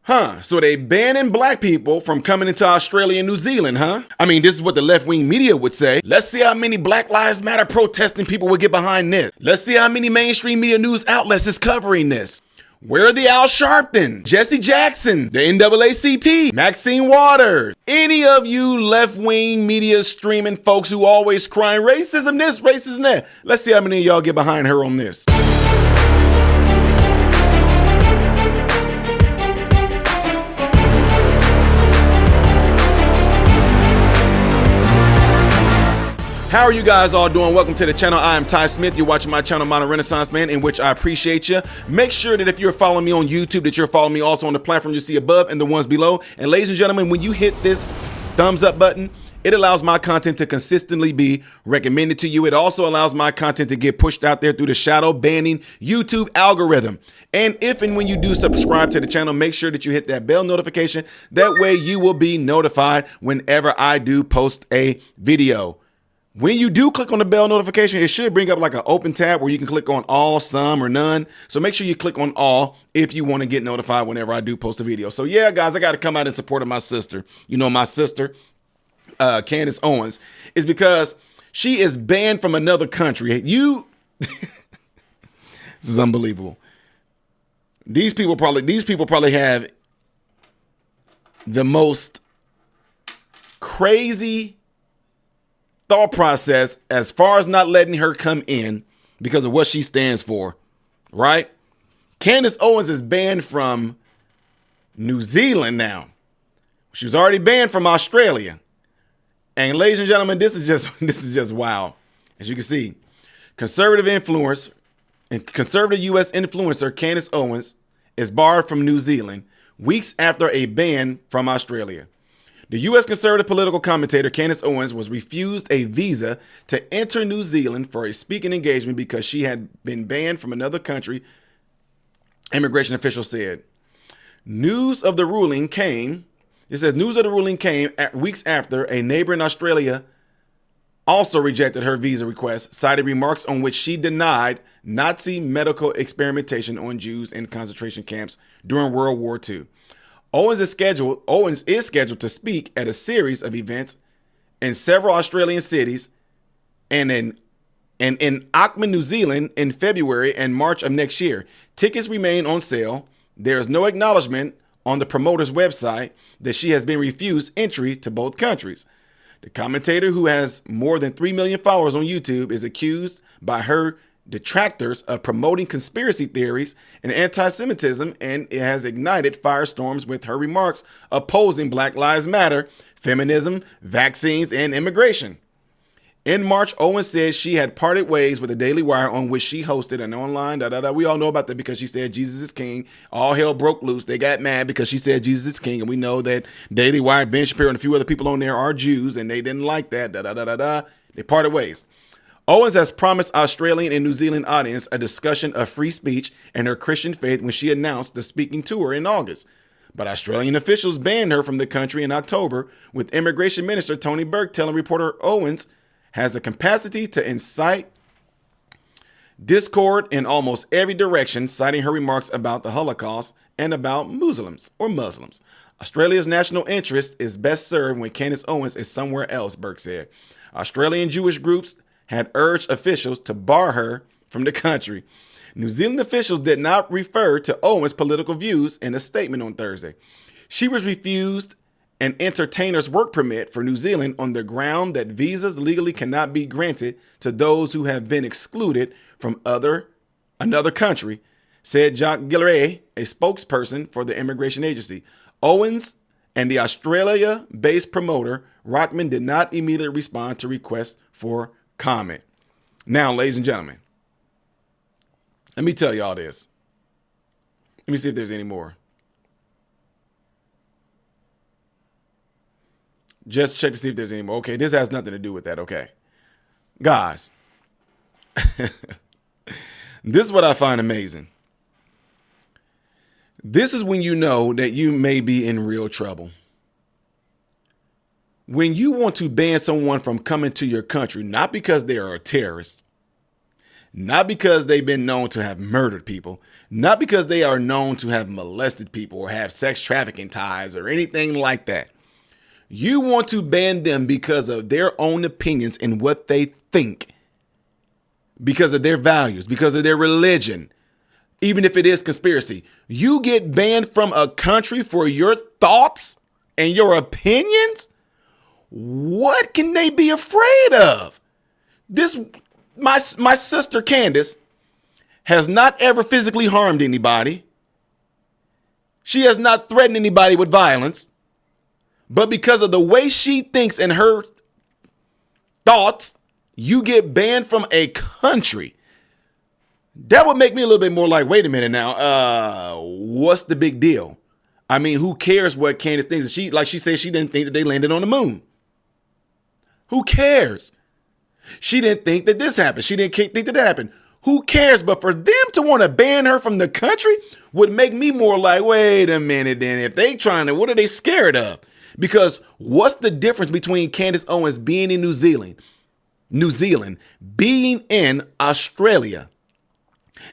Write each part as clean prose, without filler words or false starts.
Huh, so they banning black people from coming into Australia and New Zealand, huh? I mean, this is what the left-wing media would say. Let's see how many Black Lives Matter protesting people will get behind this. Let's see how many mainstream media news outlets is covering this. Where are the Al Sharpton, Jesse Jackson, the NAACP, Maxine Waters, any of you left-wing media streaming folks who always crying racism this, racism that? Let's see how many of y'all get behind her on this. How are you guys all doing? Welcome to the channel. I am Ty Smith. You're watching my channel, Modern Renaissance Man, in which I appreciate you. Make sure that if you're following me on YouTube, that you're following me also on the platform you see above and the ones below. And ladies and gentlemen, when you hit this thumbs up button, it allows my content to consistently be recommended to you. It also allows my content to get pushed out there through the shadow banning YouTube algorithm. And if and when you do subscribe to the channel, make sure that you hit that bell notification. That way you will be notified whenever I do post a video. When you do click on the bell notification, it should bring up like an open tab where you can click on all, some, or none. So make sure you click on all if you want to get notified whenever I do post a video. So yeah, guys, I got to come out in support of my sister. You know, my sister, Candace Owens, is because she is banned from another country. This is unbelievable. These people probably have the most crazy thought process as far as not letting her come in because of what she stands for, right? Candace Owens is banned from New Zealand now. She was already banned from Australia. And ladies and gentlemen, this is just wow. As you can see, conservative U.S. influencer Candace Owens is barred from New Zealand weeks after a ban from Australia. The U.S. conservative political commentator Candace Owens was refused a visa to enter New Zealand for a speaking engagement because she had been banned from another country, immigration officials said. News of the ruling came weeks after a neighbor in Australia also rejected her visa request, citing remarks on which she denied Nazi medical experimentation on Jews in concentration camps during World War II. Owens is scheduled to speak at a series of events in several Australian cities and in Auckland, New Zealand in February and March of next year. Tickets remain on sale. There is no acknowledgement on the promoter's website that she has been refused entry to both countries. The commentator, who has more than 3 million followers on YouTube, is accused by her detractors of promoting conspiracy theories and antisemitism, and it has ignited firestorms with her remarks opposing Black Lives Matter, feminism, vaccines, and immigration. In March, Owens said she had parted ways with the Daily Wire, on which she hosted an online We all know about that because she said Jesus is king. All hell broke loose. They got mad because she said Jesus is king, and we know that Daily Wire, Ben Shapiro, and a few other people on there are Jews, and they didn't like that. They parted ways. Owens has promised Australian and New Zealand audience a discussion of free speech and her Christian faith when she announced the speaking tour in August. But Australian officials banned her from the country in October, with Immigration Minister Tony Burke telling reporter Owens has the capacity to incite discord in almost every direction, citing her remarks about the Holocaust and about Muslims. Australia's national interest is best served when Candace Owens is somewhere else, Burke said. Australian Jewish groups had urged officials to bar her from the country. New Zealand officials did not refer to Owens' political views in a statement on Thursday. She was refused an entertainer's work permit for New Zealand on the ground that visas legally cannot be granted to those who have been excluded from another country, said Jacques Gilleray, a spokesperson for the immigration agency. Owens and the Australia-based promoter Rockman did not immediately respond to requests for comment. Now, ladies and gentlemen, let me tell y'all this. Let me see if there's any more. Just check to see if there's any more. Okay, this has nothing to do with that. Okay, guys, this is what I find amazing. This is when you know that you may be in real trouble. When you want to ban someone from coming to your country, not because they are a terrorist, not because they've been known to have murdered people, not because they are known to have molested people or have sex trafficking ties or anything like that. You want to ban them because of their own opinions and what they think, because of their values, because of their religion, even if it is conspiracy. You get banned from a country for your thoughts and your opinions? What can they be afraid of? My sister Candace has not ever physically harmed anybody. She has not threatened anybody with violence. But because of the way she thinks and her thoughts, you get banned from a country. That would make me a little bit more like, wait a minute now, what's the big deal? I mean, who cares what Candace thinks? She said she didn't think that they landed on the moon. Who cares? She didn't think that this happened. She didn't think that happened. Who cares? But for them to want to ban her from the country would make me more like, wait a minute, then if they trying to, what are they scared of? Because what's the difference between Candace Owens being in New Zealand, being in Australia,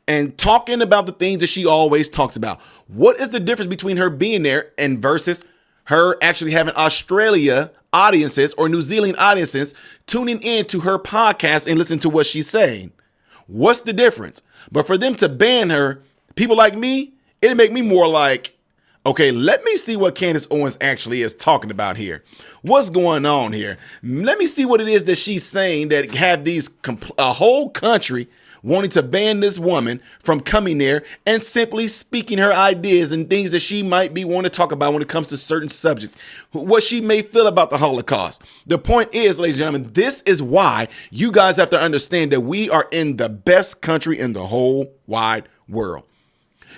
and talking about the things that she always talks about? What is the difference between her being there and versus her actually having Australia audiences or New Zealand audiences tuning in to her podcast and listen to what she's saying? What's the difference? But for them to ban her, people like me, it'd make me more like, okay, let me see what Candace Owens actually is talking about here. What's going on here? Let me see what it is that she's saying that have a whole country wanting to ban this woman from coming there and simply speaking her ideas and things that she might be wanting to talk about when it comes to certain subjects, what she may feel about the Holocaust. The point is, ladies and gentlemen, this is why you guys have to understand that we are in the best country in the whole wide world,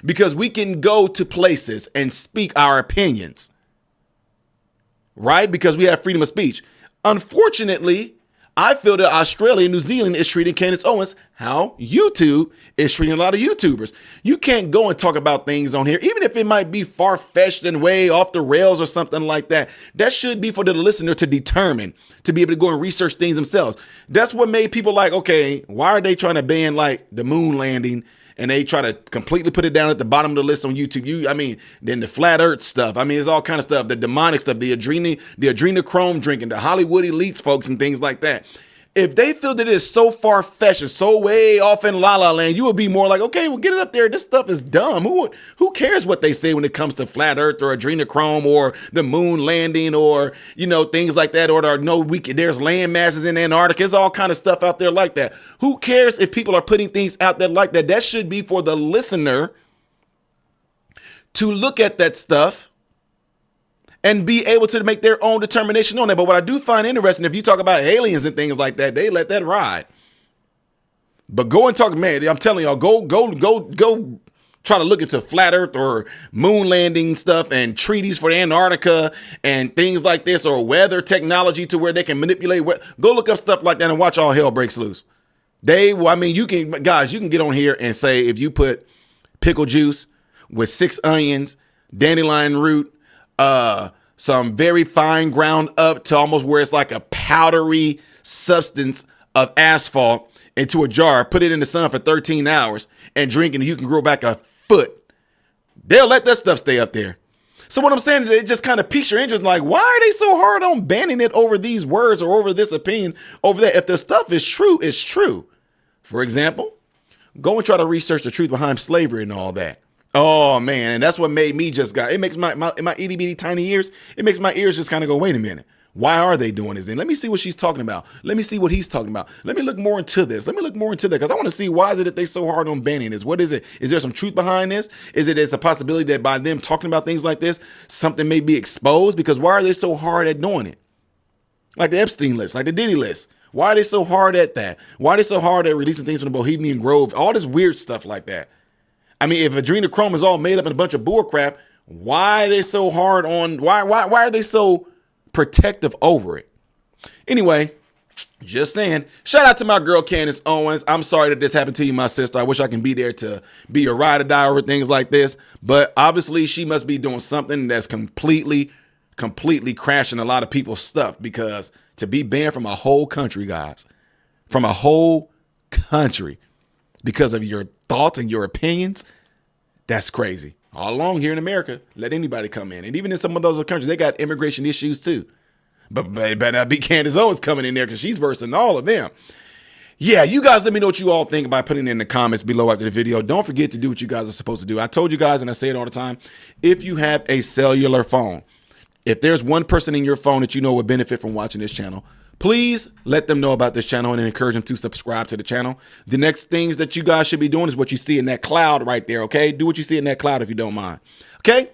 because we can go to places and speak our opinions, right? Because we have freedom of speech. Unfortunately, I feel that Australia and New Zealand is treating Candace Owens how YouTube is treating a lot of YouTubers. You can't go and talk about things on here, even if it might be far-fetched and way off the rails or something like that. That should be for the listener to determine, to be able to go and research things themselves. That's what made people like, okay, why are they trying to ban like the moon landing? And they try to completely put it down at the bottom of the list on YouTube. Then the flat earth stuff. It's all kind of stuff, the demonic stuff, the adrenochrome drinking, the Hollywood elites folks and things like that. If they feel that it is so far-fetched and so way off in la la land, you would be more like, okay, well, get it up there. This stuff is dumb. Who cares what they say when it comes to flat earth or adrenochrome or the moon landing or, things like that, or there's land masses in Antarctica. There's all kind of stuff out there like that. Who cares if people are putting things out there like that? That should be for the listener to look at that stuff and be able to make their own determination on that. But what I do find interesting, if you talk about aliens and things like that, they let that ride. But go and talk, man, I'm telling y'all, go try to look into flat earth or moon landing stuff and treaties for Antarctica and things like this, or weather technology to where they can manipulate. Go look up stuff like that and watch all hell breaks loose. You can get on here and say, if you put pickle juice with 6 onions, dandelion root, some very fine ground up to almost where it's like a powdery substance of asphalt into a jar, put it in the sun for 13 hours and drink, and you can grow back a foot. They'll let that stuff stay up there. So what I'm saying is it just kind of piques your interest, like, why are they so hard on banning it over these words or over this opinion over that? If the stuff is true, it's true. For example, go and try to research the truth behind slavery and all that. Oh, man. And that's what made me it makes my itty bitty tiny ears. It makes my ears just kind of go, wait a minute. Why are they doing this then? Let me see what she's talking about. Let me see what he's talking about. Let me look more into this. Let me look more into that, because I want to see, why is it that they so hard on banning this? What is it? Is there some truth behind this? Is it a possibility that by them talking about things like this, something may be exposed? Because why are they so hard at doing it? Like the Epstein list, like the Diddy list. Why are they so hard at that? Why are they so hard at releasing things from the Bohemian Grove? All this weird stuff like that. If adrenochrome is all made up in a bunch of bull crap, why are they so hard on, why are they so protective over it? Anyway, just saying, shout out to my girl, Candace Owens. I'm sorry that this happened to you, my sister. I wish I can be there to be a ride or die over things like this, but obviously she must be doing something that's completely crashing a lot of people's stuff, because to be banned from a whole country, guys, from a whole country, because of your thoughts and your opinions, that's crazy. All along here in America, let anybody come in. And even in some of those other countries, they got immigration issues too. But better not be Candace Owens coming in there because she's worse than all of them. Yeah, you guys let me know what you all think by putting it in the comments below after the video. Don't forget to do what you guys are supposed to do. I told you guys, and I say it all the time, if you have a cellular phone, if there's one person in your phone that you know would benefit from watching this channel, please let them know about this channel and encourage them to subscribe to the channel. The next things that you guys should be doing is what you see in that cloud right there, okay? Do what you see in that cloud if you don't mind, okay?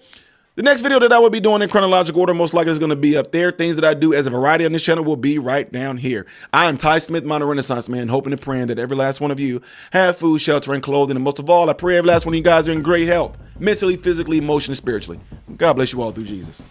The next video that I will be doing in chronological order most likely is going to be up there. Things that I do as a variety on this channel will be right down here. I am Ty Smith, modern Renaissance man, hoping and praying that every last one of you have food, shelter, and clothing. And most of all, I pray every last one of you guys are in great health, mentally, physically, emotionally, spiritually. God bless you all through Jesus.